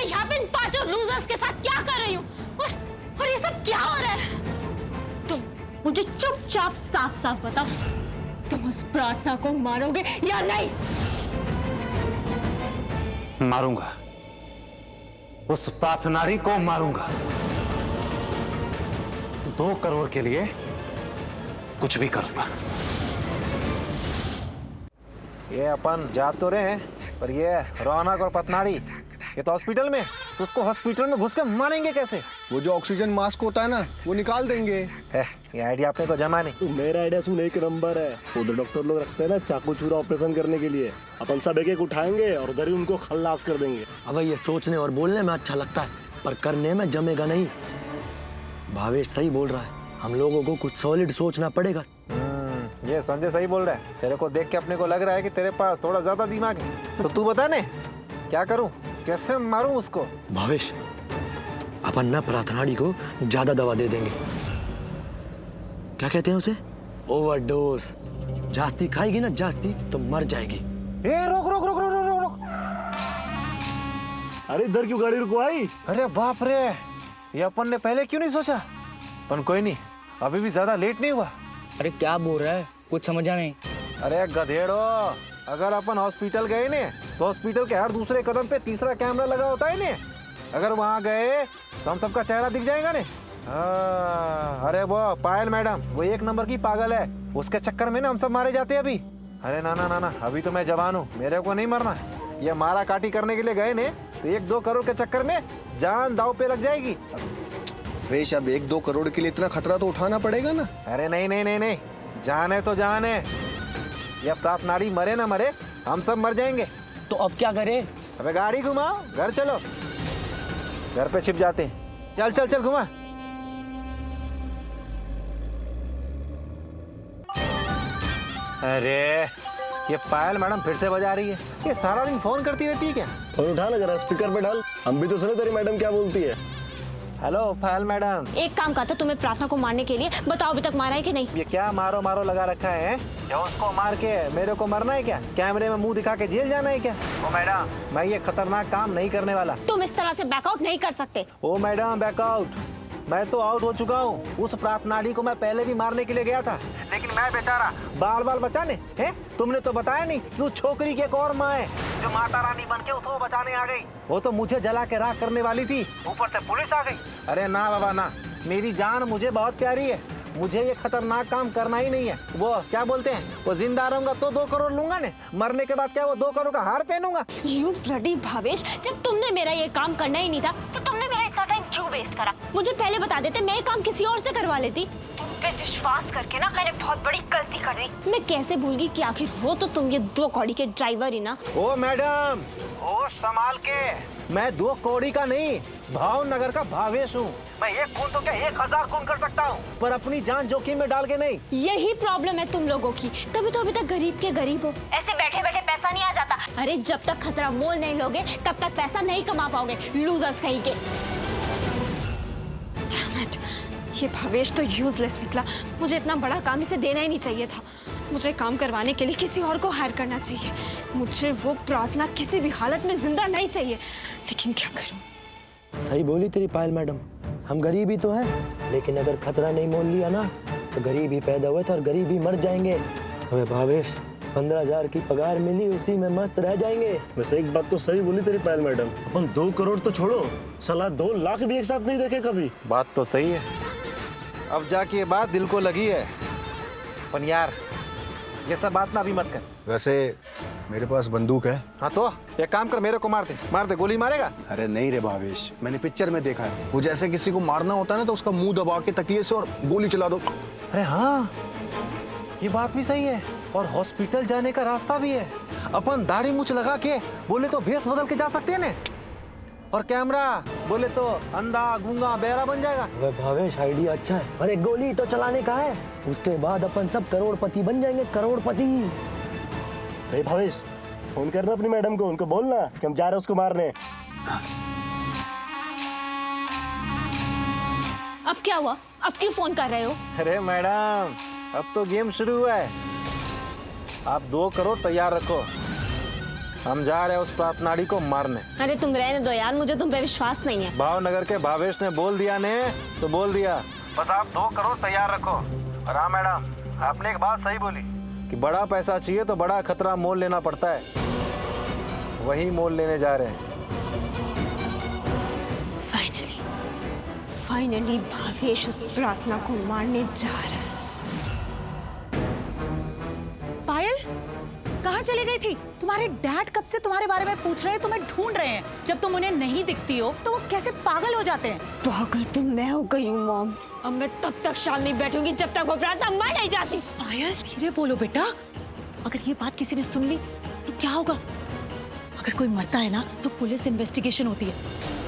यहाँ पे इन पांचों लूजर्स के साथ क्या कर रही हूँ और ये सब क्या हो रहा है? तुम मुझे चुपचाप साफ साफ बताओ, तुम उस प्रार्थना को मारोगे या नहीं? मारूंगा, उस प्रार्थनारी को मारूंगा। 2 करोड़ के लिए कुछ भी करूंगा। ये अपन जा तो रहे हैं, पर ये रौनक और पतनाड़ी ये तो हॉस्पिटल में, तो उसको हॉस्पिटल में घुस के मारेंगे कैसे? वो जो ऑक्सीजन मास्क होता है ना, वो निकाल देंगे। ये आइडिया अपने को जमा नहीं। तो मेरा आइडिया सुन, एक नंबर है। उधर डॉक्टर लोग रखते हैं ना चाकू छुरा ऑपरेशन करने के लिए, अपन सब एक उठाएंगे और उधर ही उनको खल्लास कर देंगे। अब ये सोचने और बोलने में अच्छा लगता है, पर करने में जमेगा नहीं। भावेश सही बोल रहा है, हम लोगों को कुछ सॉलिड सोचना पड़ेगा। ये संजय सही बोल रहा है। तेरे को देख के अपने को लग रहा है कि तेरे पास थोड़ा ज्यादा दिमाग है। तो तू बता ने, क्या करूं, कैसे मारूं उसको? भावेश, अपन ना प्रार्थनाड़ी को ज्यादा दवा दे देंगे। क्या कहते हैं उसे? ओवरडोज। जास्ती खाएगी ना, जास्ती तो मर जाएगी। ए रोक रोक रोक रोक रोक रोक। अरे इधर क्यों गाड़ी रुकवाई? अरे बाप रे, ये अपन ने पहले क्यों नहीं सोचा? पर कोई नहीं, अभी भी ज्यादा लेट नहीं हुआ। अरे क्या बोल रहा है, कुछ समझा नहीं। अरे गधेड़ो, अगर अपन हॉस्पिटल गए ने तो हॉस्पिटल के हर दूसरे कदम पे तीसरा कैमरा लगा होता है ने। अगर वहाँ गए तो हम सबका चेहरा दिख जाएगा ने। अरे वो पायल मैडम, वो 1 नंबर की पागल है, उसके चक्कर में ना हम सब मारे जाते हैं अभी। अरे ना ना ना ना, अभी तो मैं जवान हूँ, मेरे को नहीं मरना। ये मारा काटी करने के लिए गए ने तो 1-2 करोड़ के चक्कर में जान दाव पे लग जाएगी। वेश, अब 1-2 करोड़ के लिए इतना खतरा तो उठाना पड़ेगा ना। अरे नहीं नहीं नहीं नहीं, जान है तो जान है। यह प्रार्थनाड़ी मरे ना मरे, हम सब मर जाएंगे। तो अब क्या करे? अबे गाड़ी घुमाओ, घर चलो, घर पे छिप जाते हैं। चल चल चल घुमा। अरे ये पायल मैडम फिर से बजा रही है। ये सारा दिन फोन करती रहती है क्या? फोन उठा ना जरा, स्पीकर पे डाल, हम भी तो सुने तेरी मैडम क्या बोलती है। हेलो पायल मैडम। एक काम कहा था तुम्हें प्रार्थना को मारने के लिए, बताओ अभी तक मारा है कि नहीं? ये क्या मारो मारो लगा रखा है? क्या उसको मार के मेरे को मरना है क्या? कैमरे में मुंह दिखा के जेल जाना है क्या? ओ मैडम, मैं ये खतरनाक काम नहीं करने वाला। तुम इस तरह से बैकआउट नहीं कर सकते। ओ मैडम, बैकआउट? मैं तो आउट हो चुका हूँ। उस प्रार्थनाड़ी को मैं पहले भी मारने के लिए गया था, लेकिन मैं बेचारा बाल बाल बचाने हैं। तुमने तो बताया नहीं कि उस छोकरी की एक और माँ है जो माता रानी बन के उसको बचाने आ गई। वो तो मुझे जला के राख करने वाली थी, ऊपर से पुलिस आ गई। अरे ना बाबा ना, मेरी जान मुझे बहुत प्यारी है, मुझे ये खतरनाक काम करना ही नहीं है। वो क्या बोलते हैं, वो जिंदा रहूंगा तो 2 करोड़ लूंगा ने, मरने के बाद क्या वो 2 करोड़ का हार पहनूंगा? यू ब्लडी भावेश, जब तुमने मेरा ये काम करना ही नहीं था तो तुमने मेरा इतना टाइम क्यों वेस्ट करा? मुझे पहले बता देते, मैं ये काम किसी और से करवा लेती। तुम पे विश्वास करके ना मैंने बहुत बड़ी गलती कर दी। मैं कैसे भूल गई कि आखिर वो तो तुम ये 2 कौड़ी के ड्राइवर ही ना। ओ मैडम, ओ संभाल के, मैं 2 कौड़ी का नहीं, भावनगर का भावेश हूँ। मैं 1 खून तो क्या 1000 खून कर सकता हूँ, पर अपनी जान जोखिम में डाल के नहीं। यही प्रॉब्लम है तुम लोगों की, तभी तो अभी तक गरीब के गरीब हो। ऐसे बैठे बैठे पैसा नहीं आ जाता। अरे जब तक खतरा मोल नहीं लोगे तब तक पैसा नहीं कमा पाओगे, लूजर्स कहीं के। Damn it, ये भावेश तो यूजलेस निकला। मुझे इतना बड़ा काम इसे देना ही नहीं चाहिए था। मुझे काम करवाने के लिए किसी और को हायर करना चाहिए। मुझे वो प्रार्थना किसी भी हालत में जिंदा नहीं चाहिए, लेकिन क्या करूं? सही बोली तेरी पायल मैडम, हम गरीब ही तो हैं, लेकिन अगर खतरा नहीं मोल लिया ना तो गरीब ही पैदा हुए थे और गरीब ही मर जाएंगे। अबे भावेश, 15,000 की पगार मिली, उसी में मस्त रह जाएंगे। वैसे एक बात तो सही बोली तेरी पायल मैडम, अपन 2 करोड़ तो छोड़ो, साला 2 लाख भी एक साथ नहीं देखे कभी। बात तो सही है, अब जाके ये बात दिल को लगी है। पर यार ये सब बात ना अभी मत कर। वैसे मेरे पास बंदूक है। हाँ तो एक काम कर, मेरे को मार दे, गोली मारेगा? अरे नहीं रे भावेश, मैंने पिक्चर में देखा है, वो जैसे किसी को मारना होता है ना तो उसका मुंह दबा के तकिए से और गोली चला दो। अरे हाँ, ये बात भी सही है, और हॉस्पिटल जाने का रास्ता भी है। अपन दाढ़ी मूछ लगा के बोले तो भेस बदल के जा सकते हैं ना, और कैमरा बोले तो अंधा गूंगा बहरा बन जाएगा। अबे भावेश, आइडिया अच्छा है, पर एक गोली तो चलाने का है, उसके बाद अपन सब करोड़पति बन जाएंगे, करोड़पति। अरे भावेश, फोन करना अपनी मैडम को, उनको बोलना कि हम जा रहे हैं उसको मारने। अब क्या हुआ? अब क्यों फोन कर रहे हो? अरे मैडम, अब तो गेम शुरू हुआ है। आप 2 करोड़ तैयार रखो, हम जा रहे हैं उस प्रातनाड़ी को मारने। अरे तुम रहने दो यार, मुझे तुम पे विश्वास नहीं है। भावनगर के भावेश ने बोल दिया ने तो बोल दिया। बस आप 2 करोड़ तैयार रखो। और हाँ मैडम, आपने एक बात सही बोली कि बड़ा पैसा चाहिए तो बड़ा खतरा मोल लेना पड़ता है। वही मोल लेने जा रहे हैं। फाइनली भावेश उस प्रार्थना को मारने जा रहा है। पायल कहाँ चली गई थी? तुम्हारे डैड कब से तुम्हारे बारे में पूछ रहे हैं, तुम्हें ढूंढ रहे हैं। जब तुम उन्हें नहीं दिखती हो तो वो कैसे पागल हो जाते हैं। पागल तो मैं हो गई हूँ मॉम। अब मैं तब तक शांत नहीं बैठूंगी जब तक वो प्रार्थना मर नहीं जाती। पायल धीरे बोलो बेटा, अगर ये बात किसी ने सुन ली तो क्या होगा? अगर कोई मरता है ना तो पुलिस इन्वेस्टिगेशन होती है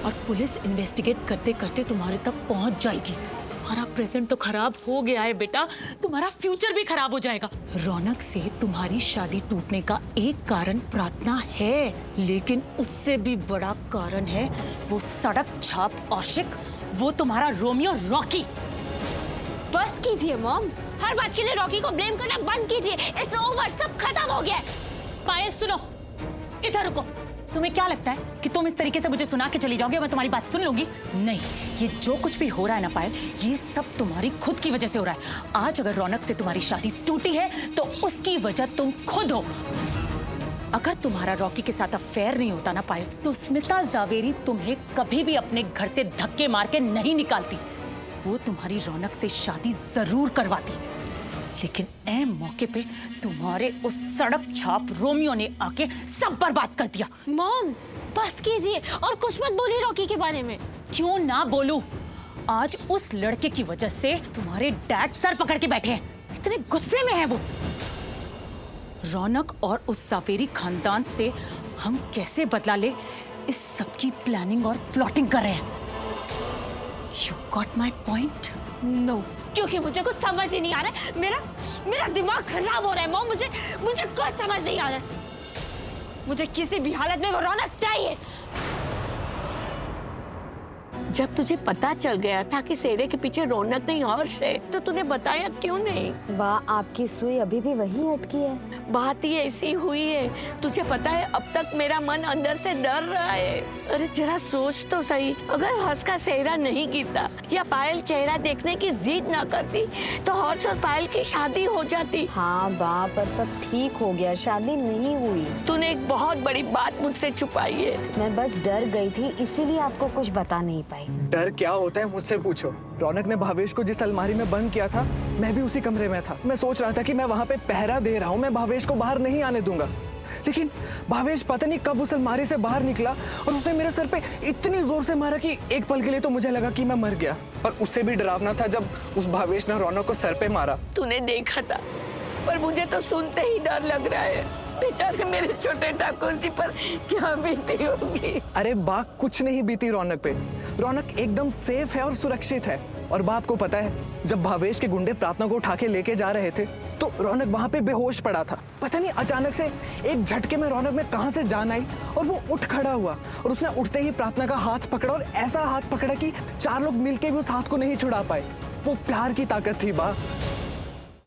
और पुलिस इन्वेस्टिगेट करते करते तुम्हारे तक पहुंच जाएगी। तुम्हारा प्रेजेंट तो खराब हो गया है बेटा, तुम्हारा फ्यूचर भी खराब हो जाएगा। रौनक से तुम्हारी शादी टूटने का एक कारण प्रार्थना है, लेकिन उससे भी बड़ा कारण है वो सड़क छाप आशिक, वो तुम्हारा रोमियो रॉकी। बस कीजिए मॉम, हर बात के लिए रॉकी को ब्लेम करना बंद कीजिए। इट्स ओवर, सब खत्म हो गया है। पायल सुनो, इधर रुको। तुम्हें क्या लगता है कि तुम इस तरीके से मुझे सुना के चली जाओगे और मैं तुम्हारी बात सुन लूंगी? नहीं, ये जो कुछ भी हो रहा है ना पायल, ये सब तुम्हारी खुद की वजह से हो रहा है। आज अगर रौनक से तुम्हारी शादी टूटी है तो उसकी वजह तुम खुद हो। अगर तुम्हारा रॉकी के साथ अफेयर नहीं होता ना पायल, तो स्मिता जावेरी तुम्हें कभी भी अपने घर से धक्के मार के नहीं निकालती। वो तुम्हारी रौनक से शादी जरूर करवाती, लेकिन ऐ मौके पे तुम्हारे उस सड़क छाप रोमियो ने आके सब बर्बाद कर दिया। मॉम बस कीजिए और कुछ मत बोलिए रॉकी के बारे में। क्यों ना बोलूं? आज उस लड़के की वजह से तुम्हारे डैड सर पकड़ के बैठे हैं, इतने गुस्से में है वो। रौनक और उस जावेरी खानदान से हम कैसे बदला ले, इस सब की प्लानिंग और प्लॉटिंग कर रहे हैं। You got my point? No, क्योंकि मुझे कुछ समझ ही नहीं आ रहा है। मेरा दिमाग खराब हो रहा है मॉम। मुझे कुछ समझ नहीं आ रहा है। मुझे किसी भी हालत में वो रौनक चाहिए। जब तुझे पता चल गया था कि सेरे के पीछे रौनक नहीं हर्ष है, तो तूने बताया क्यों नहीं? वाह, आपकी सुई अभी भी वहीं अटकी है। बात ही ऐसी हुई है। तुझे पता है अब तक मेरा मन अंदर से डर रहा है। अरे जरा सोच तो सही, अगर हर्ष का चेहरा नहीं गिरता या पायल चेहरा देखने की जिद ना करती तो हर्ष और पायल की शादी हो जाती। हाँ बा, पर सब ठीक हो गया, शादी नहीं हुई। तूने एक बहुत बड़ी बात मुझसे छुपाई है। मैं बस डर गई थी, इसीलिए आपको कुछ बता नहीं पाई। डर क्या होता है मुझसे पूछो। रौनक ने भावेश को जिस अलमारी में बंद किया था, मैं भी उसी कमरे में था। मैं सोच रहा था कि मैं वहां पे पहरा दे रहा हूँ, मैं भावेश को बाहर नहीं आने दूंगा। लेकिन भावेश पता नहीं कब उस अलमारी से बाहर निकला और उसने मेरे सर पे इतनी जोर से मारा कि एक पल के लिए तो मुझे लगा कि मैं मर गया। और उससे भी डरावना था जब उस भावेश ने रौनक को सर पे मारा। तूने देखा था, पर मुझे तो सुनते ही डर लग रहा है। बेचारे मेरे छोटे ठाकुर जी पर क्या बीती होगी। अरे बा, कुछ नहीं बीती रौनक पे। रौनक एकदम सेफ है और सुरक्षित है। और बाप को पता है, जब भावेश के गुंडे प्रार्थना को उठा के लेके जा रहे थे तो रौनक वहां पे बेहोश पड़ा था। पता नहीं अचानक से एक झटके में रौनक में कहां से जान आई और वो उठ खड़ा हुआ और उसने उठते ही प्रार्थना का हाथ पकड़ा और ऐसा हाथ पकड़ा कि 4 लोग मिलके भी उस हाथ को नहीं छुड़ा पाए। वो प्यार की ताकत थी बा।